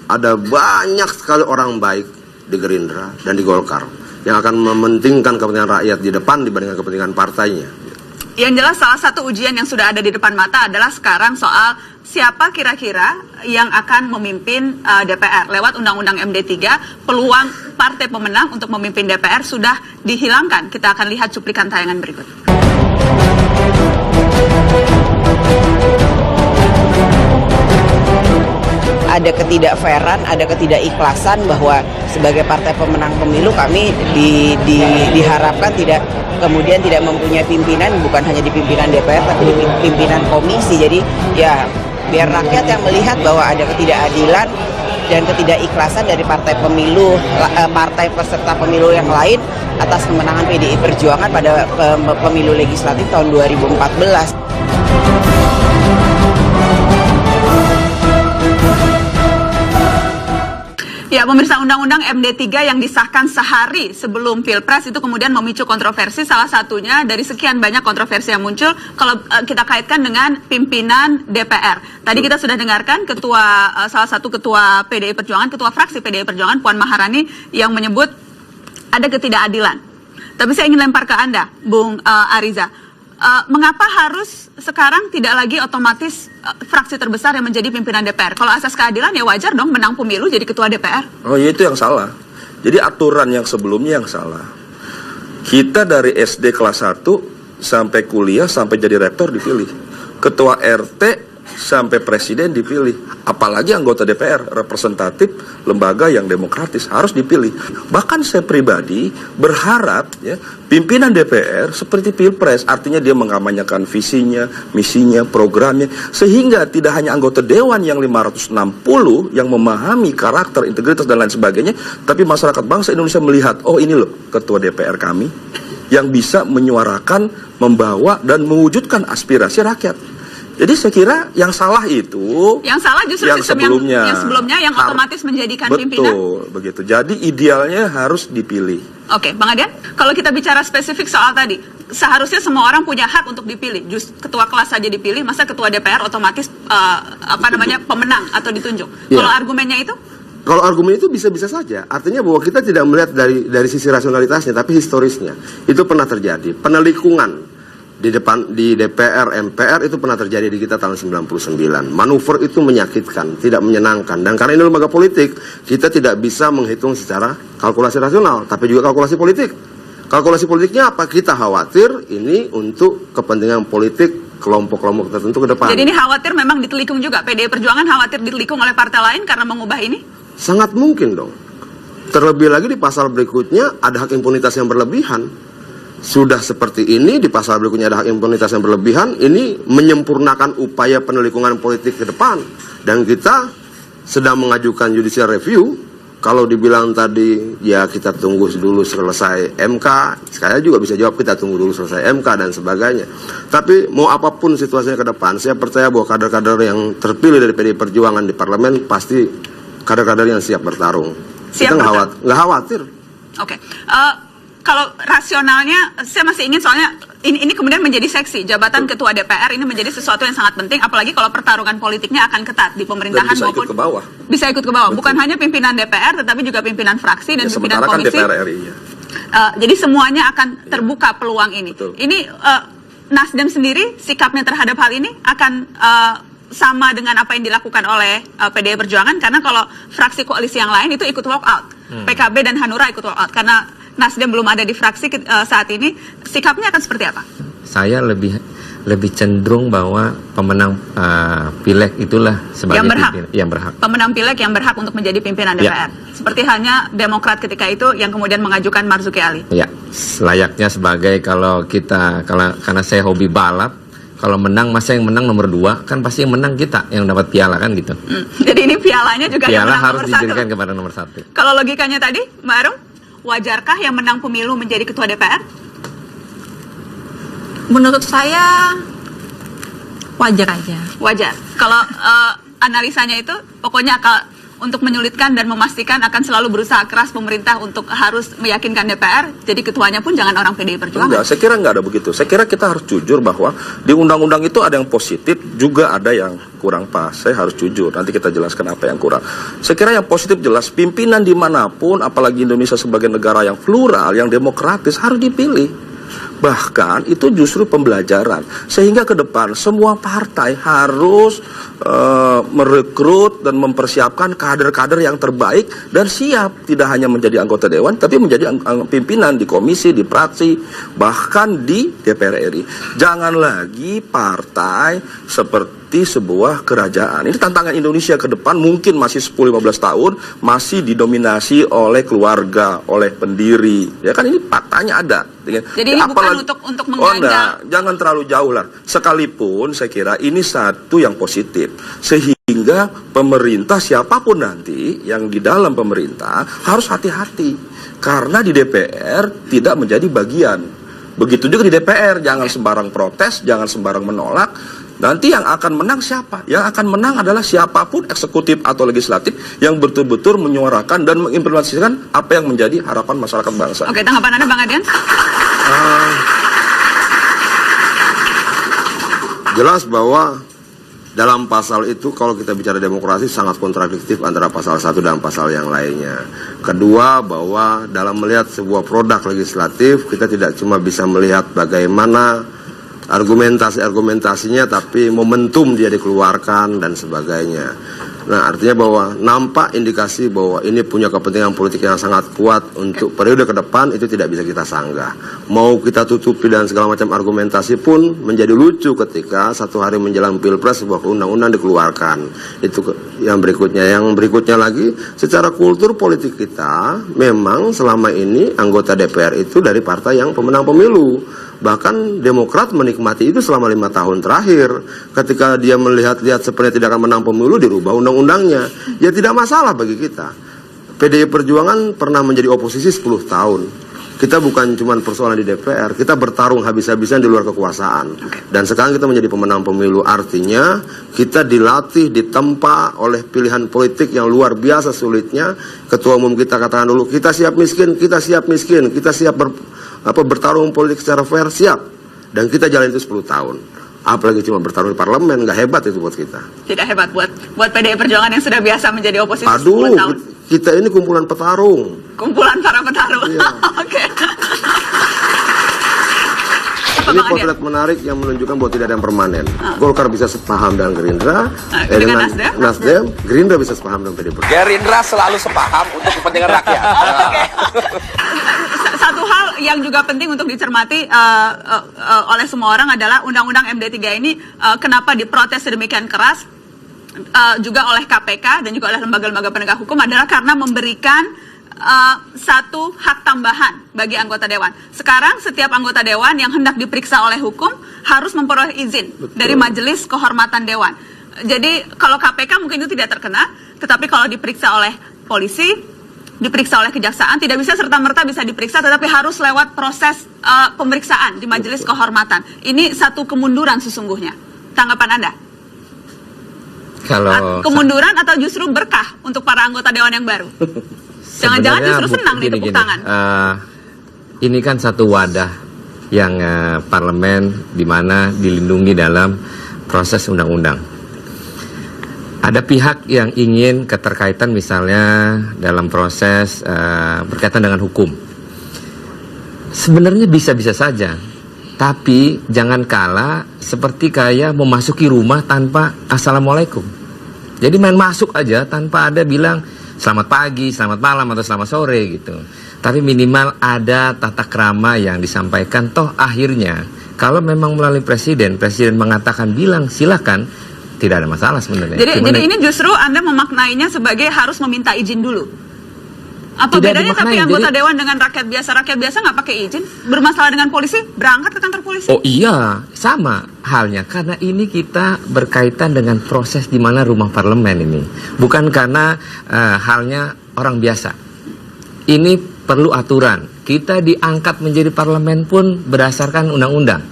ada banyak sekali orang baik di Gerindra dan di Golkar yang akan mementingkan kepentingan rakyat di depan dibandingkan kepentingan partainya. Yang jelas salah satu ujian yang sudah ada di depan mata adalah sekarang soal siapa kira-kira yang akan memimpin DPR. Lewat Undang-Undang MD3, peluang partai pemenang untuk memimpin DPR sudah dihilangkan. Kita akan lihat cuplikan tayangan berikut. Ada ketidakfairan, ada ketidakikhlasan bahwa sebagai partai pemenang pemilu kami diharapkan kemudian tidak mempunyai pimpinan, bukan hanya di pimpinan DPR tapi di pimpinan komisi. Jadi ya biar rakyat yang melihat bahwa ada ketidakadilan dan ketidakikhlasan dari partai peserta pemilu yang lain atas kemenangan PDI Perjuangan pada pemilu legislatif tahun 2014. Ya, pemirsa, Undang-Undang MD3 yang disahkan sehari sebelum Pilpres itu kemudian memicu kontroversi. Salah satunya dari sekian banyak kontroversi yang muncul kalau kita kaitkan dengan pimpinan DPR. Tadi kita sudah dengarkan salah satu ketua PDI Perjuangan, ketua fraksi PDI Perjuangan, Puan Maharani, yang menyebut ada ketidakadilan. Tapi saya ingin lempar ke Anda, Bung Ariza. Mengapa harus sekarang tidak lagi otomatis fraksi terbesar yang menjadi pimpinan DPR? Kalau asas keadilan ya wajar dong menang pemilu jadi ketua DPR. Oh ya, itu yang salah. Jadi aturan yang sebelumnya yang salah. Kita dari SD kelas 1 sampai kuliah sampai jadi rektor dipilih. Ketua RT sampai presiden dipilih. Apalagi anggota DPR, representatif, lembaga yang demokratis harus dipilih. Bahkan saya pribadi berharap ya, pimpinan DPR seperti Pilpres, artinya dia mengamanyakan visinya, misinya, programnya, sehingga tidak hanya anggota dewan yang 560 yang memahami karakter, integritas dan lain sebagainya, tapi masyarakat bangsa Indonesia melihat, oh ini loh ketua DPR kami yang bisa menyuarakan, membawa dan mewujudkan aspirasi rakyat. Jadi saya kira yang salah itu yang salah justru yang sistem sebelumnya yang otomatis menjadikan pimpinan. Betul, begitu. Jadi idealnya harus dipilih. Oke, Bang Adian, kalau kita bicara spesifik soal tadi, seharusnya semua orang punya hak untuk dipilih. Ketua kelas saja dipilih, masa ketua DPR otomatis pemenang atau ditunjuk? Ya. Kalau argumennya itu? Kalau argumen itu bisa-bisa saja. Artinya bahwa kita tidak melihat dari sisi rasionalitasnya, tapi historisnya. Itu pernah terjadi. Penelikungan di DPR, MPR itu pernah terjadi di kita tahun 99. Manuver itu menyakitkan, tidak menyenangkan. Dan karena ini lembaga politik, kita tidak bisa menghitung secara kalkulasi rasional, tapi juga kalkulasi politik. Kalkulasi politiknya apa? Kita khawatir ini untuk kepentingan politik kelompok-kelompok tertentu ke depan. Jadi ini khawatir memang ditelikung juga. PDI Perjuangan khawatir ditelikung oleh partai lain karena mengubah ini? Sangat mungkin dong. Terlebih lagi di pasal berikutnya ada hak impunitas yang berlebihan. Sudah seperti ini, di pasal berikutnya ada hak impunitas yang berlebihan. Ini menyempurnakan upaya penelikungan politik ke depan. Dan kita sedang mengajukan judicial review. Kalau dibilang tadi, ya kita tunggu dulu selesai MK. Saya juga bisa jawab kita tunggu dulu selesai MK dan sebagainya. Tapi mau apapun situasinya ke depan, saya percaya bahwa kader-kader yang terpilih dari PDI Perjuangan di parlemen pasti kader-kader yang siap bertarung. Siap kita nggak khawatir. Oke. kalau rasionalnya, saya masih ingin, soalnya ini kemudian menjadi seksi jabatan ketua DPR ini menjadi sesuatu yang sangat penting, apalagi kalau pertarungan politiknya akan ketat di pemerintahan bisa maupun ikut ke bawah. Bisa ikut ke bawah. Betul. Bukan hanya pimpinan DPR, tetapi juga pimpinan fraksi dan pimpinan sementara komisi. kan DPR RI ya. Jadi semuanya akan terbuka peluang ini. Betul. Ini Nasdem sendiri sikapnya terhadap hal ini akan sama dengan apa yang dilakukan oleh PDI Perjuangan, karena kalau fraksi koalisi yang lain itu ikut walk out. PKB dan Hanura ikut walk out karena Nasdem belum ada di fraksi saat ini. Sikapnya akan seperti apa? Saya lebih cenderung bahwa pemenang pileg itulah sebagai yang berhak. Pemenang pileg yang berhak untuk menjadi pimpinan DPR. Seperti hanya Demokrat ketika itu yang kemudian mengajukan Marzuki Ali. Ya, layaknya sebagai karena saya hobi balap, kalau menang masa yang menang nomor 2, kan pasti yang menang kita yang dapat piala kan gitu. Jadi ini pialanya juga yang Piala menang harus nomor 1. diberikan kepada nomor 1. Kalau logikanya tadi, Mbak Arum, wajarkah yang menang pemilu menjadi ketua DPR? Menurut saya wajar aja. Wajar. Kalau analisanya itu pokoknya untuk menyulitkan dan memastikan akan selalu berusaha keras pemerintah untuk harus meyakinkan DPR, jadi ketuanya pun jangan orang PDI Perjuangan. Enggak, saya kira nggak ada begitu. Saya kira kita harus jujur bahwa di undang-undang itu ada yang positif, juga ada yang kurang pas. Saya harus jujur, nanti kita jelaskan apa yang kurang. Saya kira yang positif jelas, pimpinan dimanapun, apalagi Indonesia sebagai negara yang plural, yang demokratis, harus dipilih. Bahkan itu justru pembelajaran, sehingga ke depan semua partai harus merekrut dan mempersiapkan kader-kader yang terbaik dan siap tidak hanya menjadi anggota dewan, tapi menjadi pimpinan di komisi, di fraksi, bahkan di DPR RI. Jangan lagi partai seperti sebuah kerajaan. Ini tantangan Indonesia ke depan, mungkin masih 10-15 tahun masih didominasi oleh keluarga, oleh pendiri. Ya kan, ini faktanya ada. Jadi ini bukan untuk mengajak. Jangan terlalu jauh lah. Sekalipun saya kira ini satu yang positif, sehingga pemerintah siapapun nanti yang di dalam pemerintah harus hati-hati, karena di DPR tidak menjadi bagian. Begitu juga di DPR, jangan sembarang protes, jangan sembarang menolak. Nanti yang akan menang siapa? Yang akan menang adalah siapapun, eksekutif atau legislatif, yang betul-betul menyuarakan dan mengimplementasikan apa yang menjadi harapan masyarakat bangsa. Oke, tanggapan Anda, Bang Adian? Jelas bahwa dalam pasal itu kalau kita bicara demokrasi sangat kontradiktif antara pasal 1 dan pasal yang lainnya. Kedua, bahwa dalam melihat sebuah produk legislatif, kita tidak cuma bisa melihat bagaimana argumentasinya, tapi momentum dia dikeluarkan dan sebagainya. Nah, artinya bahwa nampak indikasi bahwa ini punya kepentingan politik yang sangat kuat untuk periode ke depan, itu tidak bisa kita sanggah. Mau kita tutupi dan segala macam argumentasi pun menjadi lucu ketika satu hari menjelang Pilpres sebuah undang-undang dikeluarkan. Itu yang berikutnya. Yang berikutnya lagi, secara kultur politik kita memang selama ini anggota DPR itu dari partai yang pemenang pemilu. Bahkan Demokrat menikmati itu selama 5 tahun terakhir. Ketika dia melihat-lihat sepertinya tidak akan menang pemilu, dirubah undang-undangnya. Ya tidak masalah bagi kita. PDI Perjuangan pernah menjadi oposisi 10 tahun. Kita bukan cuma persoalan di DPR, kita bertarung habis-habisan di luar kekuasaan. Dan sekarang kita menjadi pemenang pemilu. Artinya kita dilatih, ditempa oleh pilihan politik yang luar biasa sulitnya. Ketua umum kita katakan dulu, kita siap miskin, kita siap miskin, kita siap bertarung politik secara fair, siap. Dan kita jalan itu 10 tahun. Apalagi cuma bertarung di parlemen, nggak hebat itu buat kita. Tidak hebat buat PDI Perjuangan yang sudah biasa menjadi oposisi 10 tahun. Kita ini kumpulan petarung. Kumpulan para petarung. Iya. Oke. Ini potret menarik yang menunjukkan bahwa tidak ada yang permanen. Golkar bisa sepaham dengan Gerindra, dengan Nasdem, Gerindra bisa sepaham dengan PDI Perjuangan. Gerindra selalu sepaham untuk kepentingan rakyat. Oke. Satu hal yang juga penting untuk dicermati oleh semua orang adalah Undang-Undang MD3 ini kenapa diprotes sedemikian keras juga oleh KPK dan juga oleh lembaga-lembaga penegak hukum adalah karena memberikan satu hak tambahan bagi anggota dewan. Sekarang setiap anggota dewan yang hendak diperiksa oleh hukum harus memperoleh izin dari Majelis Kehormatan Dewan. Jadi kalau KPK mungkin itu tidak terkena, tetapi kalau diperiksa oleh polisi, diperiksa oleh kejaksaan, tidak bisa serta-merta bisa diperiksa, tetapi harus lewat proses pemeriksaan di Majelis Kehormatan. Ini satu kemunduran sesungguhnya. Tanggapan Anda? Kalau kemunduran atau justru berkah untuk para anggota dewan yang baru? Jangan-jangan justru senang nih tepuk tangan. ini kan satu wadah yang parlemen di mana dilindungi dalam proses undang-undang. Ada pihak yang ingin keterkaitan misalnya dalam proses berkaitan dengan hukum. Sebenarnya bisa-bisa saja, tapi jangan kalah seperti kayak memasuki rumah tanpa assalamualaikum. Jadi main masuk aja tanpa ada bilang selamat pagi, selamat malam, atau selamat sore gitu. Tapi minimal ada tata krama yang disampaikan. Toh akhirnya kalau memang melalui presiden mengatakan bilang silakan, tidak ada masalah sebenarnya. Jadi ini justru Anda memaknainya sebagai harus meminta izin dulu. Apa Tidak bedanya dimaknai, tapi anggota jadi- dewan dengan rakyat biasa? Rakyat biasa nggak pakai izin, bermasalah dengan polisi, berangkat ke kantor polisi. Oh iya, sama halnya karena ini kita berkaitan dengan proses di mana rumah parlemen ini. Bukan karena halnya orang biasa. Ini perlu aturan. Kita diangkat menjadi parlemen pun berdasarkan undang-undang.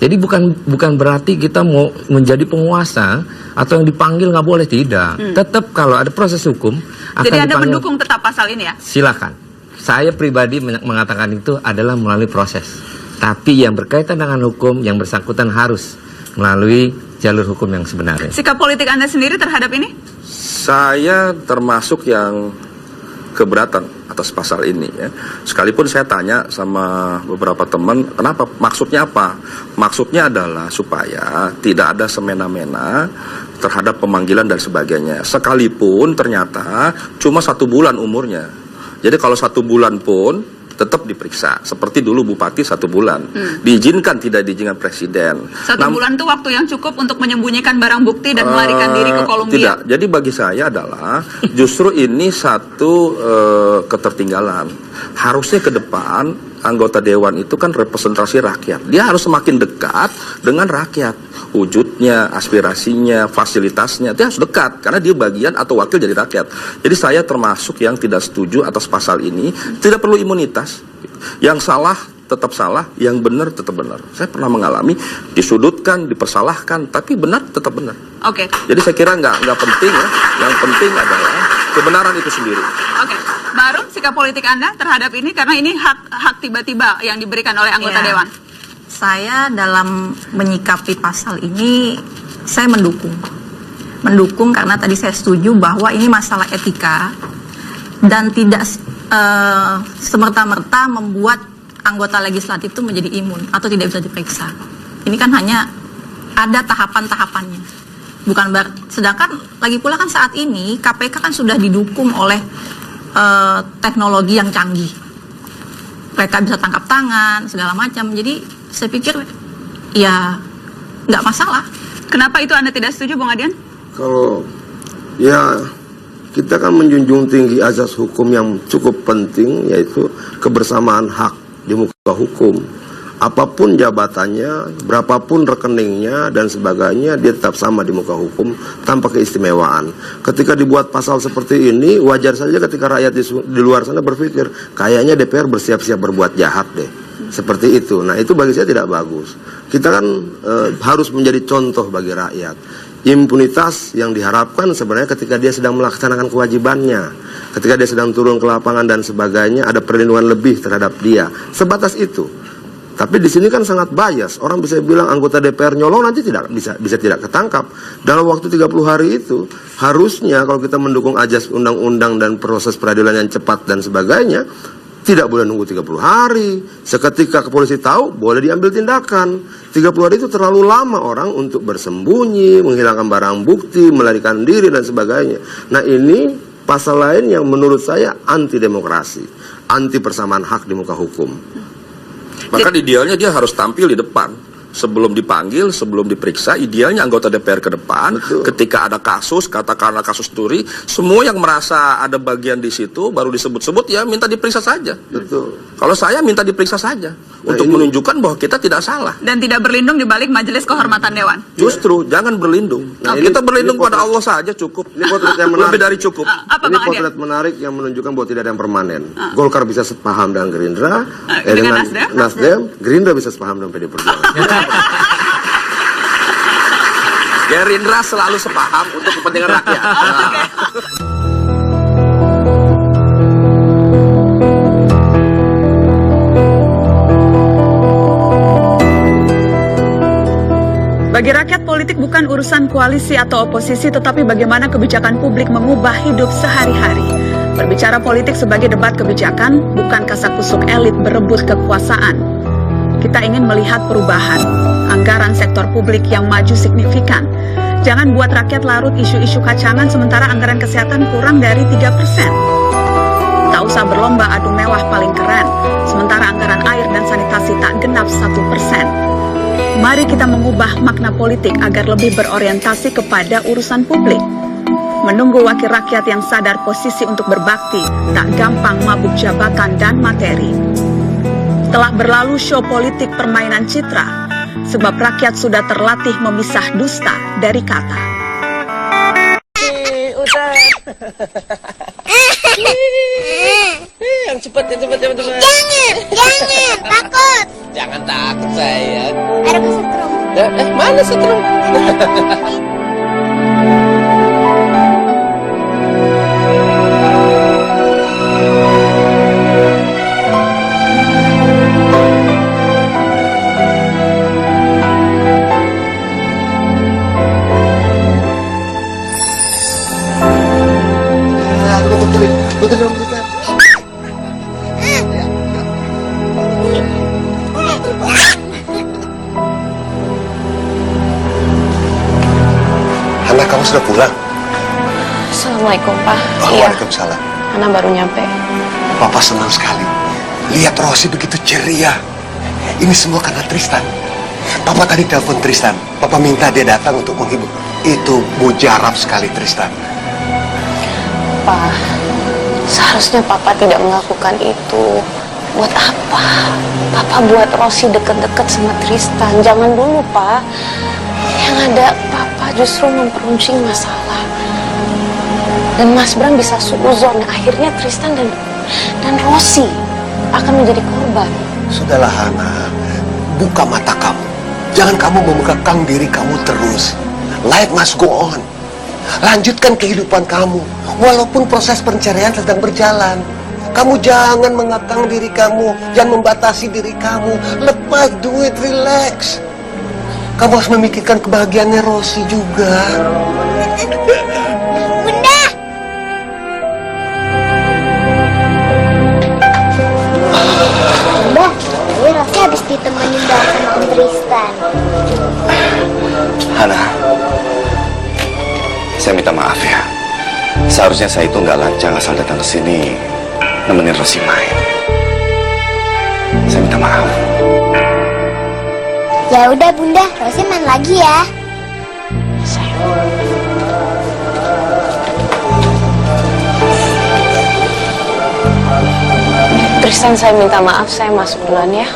Jadi bukan berarti kita mau menjadi penguasa atau yang dipanggil nggak boleh, tidak. Tetap kalau ada proses hukum akan Jadi Anda dipanggil. mendukung tetap pasal ini ya? Silakan. Saya pribadi mengatakan itu adalah melalui proses. Tapi yang berkaitan dengan hukum, yang bersangkutan harus melalui jalur hukum yang sebenarnya. Sikap politik Anda sendiri terhadap ini? Saya termasuk yang keberatan atas pasal ini ya. Sekalipun saya tanya sama beberapa teman, kenapa? Maksudnya apa? Maksudnya adalah supaya tidak ada semena-mena terhadap pemanggilan dan sebagainya. Sekalipun ternyata cuma 1 bulan umurnya. Jadi kalau 1 bulan pun tetap diperiksa. Seperti dulu Bupati 1 bulan. Diizinkan, tidak diizinkan Presiden. 1 bulan itu waktu yang cukup untuk menyembunyikan barang bukti dan melarikan diri ke Kolombia. Tidak. Jadi bagi saya adalah justru ini satu ketertinggalan. Harusnya ke depan anggota dewan itu kan representasi rakyat. Dia harus semakin dekat dengan rakyat. Wujudnya, aspirasinya, fasilitasnya, dia harus dekat karena dia bagian atau wakil dari rakyat. Jadi saya termasuk yang tidak setuju atas pasal ini. Tidak perlu imunitas. Yang salah tetap salah, yang benar tetap benar. Saya pernah mengalami disudutkan, dipersalahkan, tapi benar tetap benar. Oke. Jadi saya kira nggak penting ya. Yang penting adalah kebenaran itu sendiri. Oke. Baru sikap politik Anda terhadap ini karena ini hak tiba-tiba yang diberikan oleh anggota Ya. dewan. Saya dalam menyikapi pasal ini, saya mendukung. Mendukung karena tadi saya setuju bahwa ini masalah etika dan tidak semerta-merta membuat anggota legislatif itu menjadi imun atau tidak bisa diperiksa. Ini kan hanya ada tahapan-tahapannya. Sedangkan lagi pula kan saat ini KPK kan sudah didukung oleh teknologi yang canggih. Mereka bisa tangkap tangan segala macam. Jadi saya pikir ya nggak masalah. Kenapa itu Anda tidak setuju, Bung Adian? Kalau ya kita kan menjunjung tinggi azas hukum yang cukup penting, yaitu kebersamaan hak di muka hukum. Apapun jabatannya, berapapun rekeningnya dan sebagainya, dia tetap sama di muka hukum tanpa keistimewaan. Ketika dibuat pasal seperti ini, wajar saja ketika rakyat di luar sana berpikir kayaknya DPR bersiap-siap berbuat jahat deh. Seperti itu. Nah, itu bagi saya tidak bagus. Kita kan harus menjadi contoh bagi rakyat. Impunitas yang diharapkan sebenarnya ketika dia sedang melaksanakan kewajibannya, ketika dia sedang turun ke lapangan dan sebagainya, ada perlindungan lebih terhadap dia. Sebatas itu. Tapi di sini kan sangat bias. Orang bisa bilang anggota DPR nyolong nanti bisa tidak ketangkap. Dalam waktu 30 hari itu harusnya kalau kita mendukung ajas undang-undang dan proses peradilan yang cepat dan sebagainya, tidak boleh nunggu 30 hari. Seketika kepolisi tahu, boleh diambil tindakan. 30 hari itu terlalu lama orang untuk bersembunyi, menghilangkan barang bukti, melarikan diri dan sebagainya. Nah, ini pasal lain yang menurut saya anti demokrasi, anti persamaan hak di muka hukum. Bahkan idealnya dia harus tampil di depan. Sebelum dipanggil, sebelum diperiksa, idealnya anggota DPR ke depan. Betul. Ketika ada kasus, katakanlah kasus Turi, semua yang merasa ada bagian di situ baru disebut-sebut ya minta diperiksa saja. Betul. Kalau saya minta diperiksa saja untuk ini menunjukkan bahwa kita tidak salah. Dan tidak berlindung di balik Majelis Kehormatan Dewan. Justru jangan berlindung. Nah, Kita ini berlindung pada potret- Allah saja cukup. Ini potret yang menarik. Lebih dari cukup. Apa Ini Bang Adian? potret menarik yang menunjukkan bahwa tidak ada yang permanen. Golkar bisa sepaham dengan Gerindra, dengan Nasdem, Gerindra bisa sepaham dengan PD Perjuangan. Gerindra selalu sepaham untuk kepentingan rakyat. Nah. politik bukan urusan koalisi atau oposisi, tetapi bagaimana kebijakan publik mengubah hidup sehari-hari. Berbicara politik sebagai debat kebijakan, bukan kasakusuk elit berebut kekuasaan. Kita ingin melihat perubahan, anggaran sektor publik yang maju signifikan. Jangan buat rakyat larut isu-isu kacangan sementara anggaran kesehatan kurang dari 3%. Tak usah berlomba adu mewah paling keren, sementara anggaran air dan sanitasi tak genap 1%. Mari kita mengubah makna politik agar lebih berorientasi kepada urusan publik. Menunggu wakil rakyat yang sadar posisi untuk berbakti, tak gampang mabuk jabatan dan materi. Telah berlalu show politik permainan citra, sebab rakyat sudah terlatih memisah dusta dari kata. Yang cepat. Jangan, takut. Jangan takut sayang. Ada kesetrum. Mana setrum? Anak kamu sudah pulang? Assalamualaikum, Pak. Waalaikumsalam. Ana baru nyampe. Papa senang sekali. Lihat Rosi begitu ceria. Ini semua karena Tristan. Papa tadi telepon Tristan. Papa minta dia datang untuk menghibur. Itu mujarab sekali Tristan. Pak, seharusnya Papa tidak melakukan itu. Buat apa? Papa buat Rosi deket-deket sama Tristan. Jangan dulu, Pak. Yang ada Papa justru memperuncing masalah. Dan Mas Bram bisa suuzon. Akhirnya Tristan dan Rosi akan menjadi korban. Sudahlah Hana, buka mata kamu. Jangan kamu memegangkan diri kamu terus. Life must go on. Lanjutkan kehidupan kamu. Walaupun proses perceraian sedang berjalan. Kamu jangan mengekang diri kamu. Jangan membatasi diri kamu. Lepas duit, relax. Kamu harus memikirkan kebahagiaannya Rosi juga. Bunda! Bunda, ini Rosi habis ditemenin doang sama Om Tristan. Hana, saya minta maaf ya. Seharusnya saya itu nggak lancang asal datang ke sini nemenin Rosi main. Saya minta maaf. Ya udah Bunda, Rosi main lagi ya. Tristan, saya minta maaf, saya masuk duluan ya.